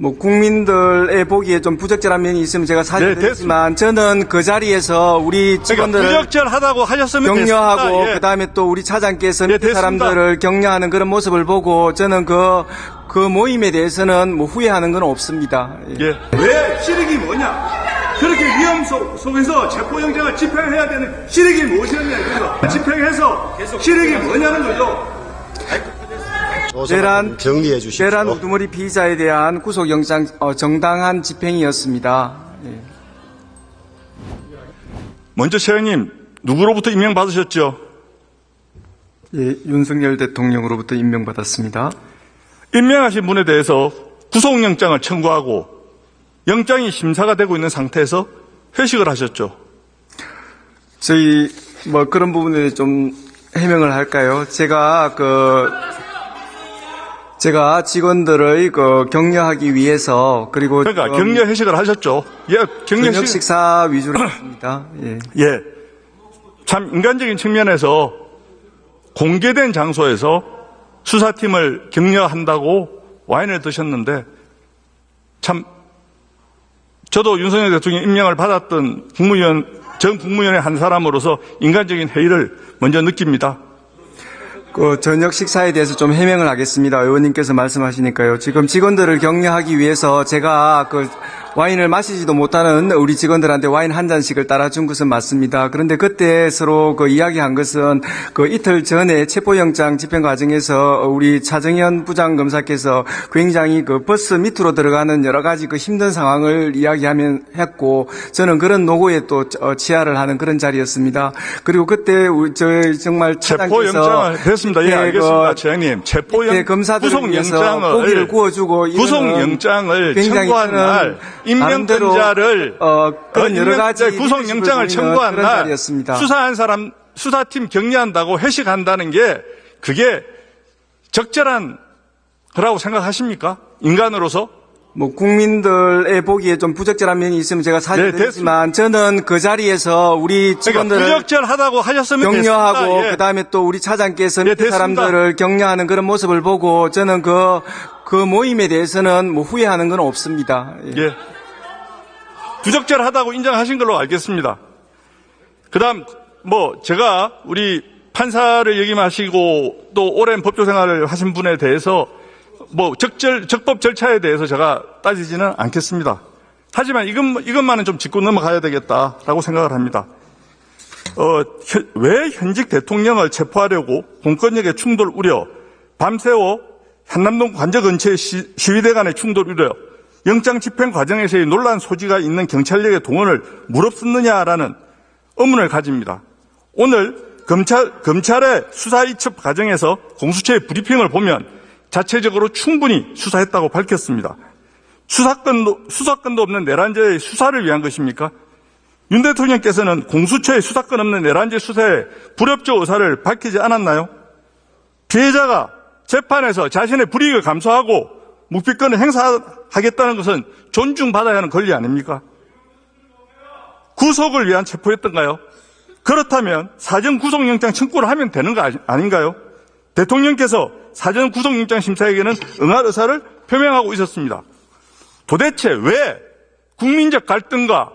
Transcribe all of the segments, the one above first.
국민들의 보기에 좀 부적절한 면이 있으면 제가 사죄드리지만 저는 그 자리에서 우리 직원들을 부적절하다고 하셨으면 격려하고 됐습니다. 예. 그다음에 또 우리 차장께서 예, 밑에 사람들을 격려하는 그런 모습을 보고 저는 그 모임에 대해서는 후회하는 건 없습니다. 예. 예. 왜 실익이 뭐냐? 그렇게 위험 속에서 체포영장을 집행해야 되는 실익이 무엇이었냐 이거죠. 집행해서 실익이 뭐냐는 거죠. 정리해 주십시오. 내란 우두머리 피의자에 대한 구속영장 정당한 집행이었습니다. 예. 먼저 최영님 누구로부터 임명받으셨죠? 예, 윤석열 대통령으로부터 임명받았습니다. 임명하신 분에 대해서 구속영장을 청구하고 영장이 심사가 되고 있는 상태에서 회식을 하셨죠? 저희 그런 부분에 좀 해명을 할까요? 제가 직원들의 격려하기 위해서 그리고 그러니까 격려 회식을 하셨죠. 예, 저녁 식사 위주로 했습니다. 예. 예. 참 인간적인 측면에서 공개된 장소에서 수사팀을 격려한다고 와인을 드셨는데 참 저도 윤석열 대통령 임명을 받았던 전 국무위원의 한 사람으로서 인간적인 회의를 먼저 느낍니다. 저녁 식사에 대해서 좀 해명을 하겠습니다. 의원님께서 말씀하시니까요. 지금 직원들을 격려하기 위해서 제가 와인을 마시지도 못하는 우리 직원들한테 와인 한 잔씩을 따라준 것은 맞습니다. 그런데 그때 서로 이야기한 것은 이틀 전에 체포영장 집행 과정에서 우리 차정현 부장검사께서 굉장히 버스 밑으로 들어가는 여러 가지 힘든 상황을 했고 저는 그런 노고에 또 치하를 하는 그런 자리였습니다. 그리고 그때 정말 체포영장을 됐습니다. 예, 알겠습니다. 최영님. 구속영장을 고기를 구워주고 구속영장을 청구한 날 임명권자를 그런 여러 가지 구속영장을 청구한 날 수사한 사람 수사팀 격려한다고 회식한다는 게 그게 적절한 거라고 생각하십니까? 인간으로서? 국민들의 보기에 좀 부적절한 면이 있으면 제가 사죄드리지만 저는 그 자리에서 우리 직원들을 부적절하다고 하셨으면 격려하고 됐습니다. 예. 그다음에 또 우리 차장께서 밑에 사람들을 격려하는 그런 모습을 보고 저는 그 모임에 대해서는 후회하는 건 없습니다. 예. 예. 부적절하다고 인정하신 걸로 알겠습니다. 그다음 제가 우리 판사를 역임하시고 또 오랜 법조 생활을 하신 분에 대해서 적법 절차에 대해서 제가 따지지는 않겠습니다. 하지만 이것만은 좀 짚고 넘어가야 되겠다라고 생각을 합니다. 왜 현직 대통령을 체포하려고 공권력의 충돌 우려, 밤새워 한남동 관저 근처의 시위대 간의 충돌 우려, 영장 집행 과정에서의 논란 소지가 있는 경찰력의 동원을 무릅쓰느냐라는 의문을 가집니다. 오늘 검찰의 수사 이첩 과정에서 공수처의 브리핑을 보면 자체적으로 충분히 수사했다고 밝혔습니다. 수사권도 없는 내란죄의 수사를 위한 것입니까? 윤 대통령께서는 공수처의 수사권 없는 내란죄 수사에 불협조 의사를 밝히지 않았나요? 피해자가 재판에서 자신의 불이익을 감수하고 묵비권을 행사하겠다는 것은 존중받아야 하는 권리 아닙니까? 구속을 위한 체포였던가요? 그렇다면 사전 구속영장 청구를 하면 되는 거 아닌가요? 대통령께서 사전 구속영장 심사에게는 응할 의사를 표명하고 있었습니다. 도대체 왜 국민적 갈등과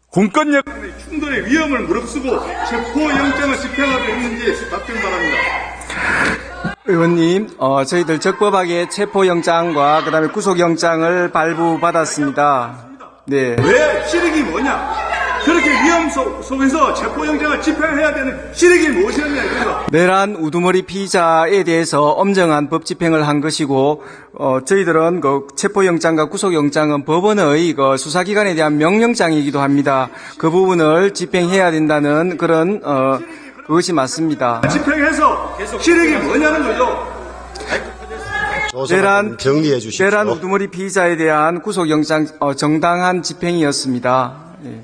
공권력 간의 충돌의 위험을 무릅쓰고 체포영장을 집행하려 했는지 답변 바랍니다. 의원님, 저희들 적법하게 체포영장과 그다음에 구속영장을 발부받았습니다. 네. 왜 실익이 뭐냐? 그렇게 위험 속에서 체포영장을 집행해야 되는 실익이 무엇이었냐 이거죠. 내란 우두머리 피의자에 대해서 엄정한 법 집행을 한 것이고 저희들은 체포영장과 구속영장은 법원의 수사기관에 대한 명령장이기도 합니다. 그 부분을 집행해야 된다는 그런 그것이 맞습니다. 집행해서 실익이 뭐냐는 거죠. 정리해 주십시오. 내란 우두머리 피의자에 대한 구속영장 정당한 집행이었습니다. 예.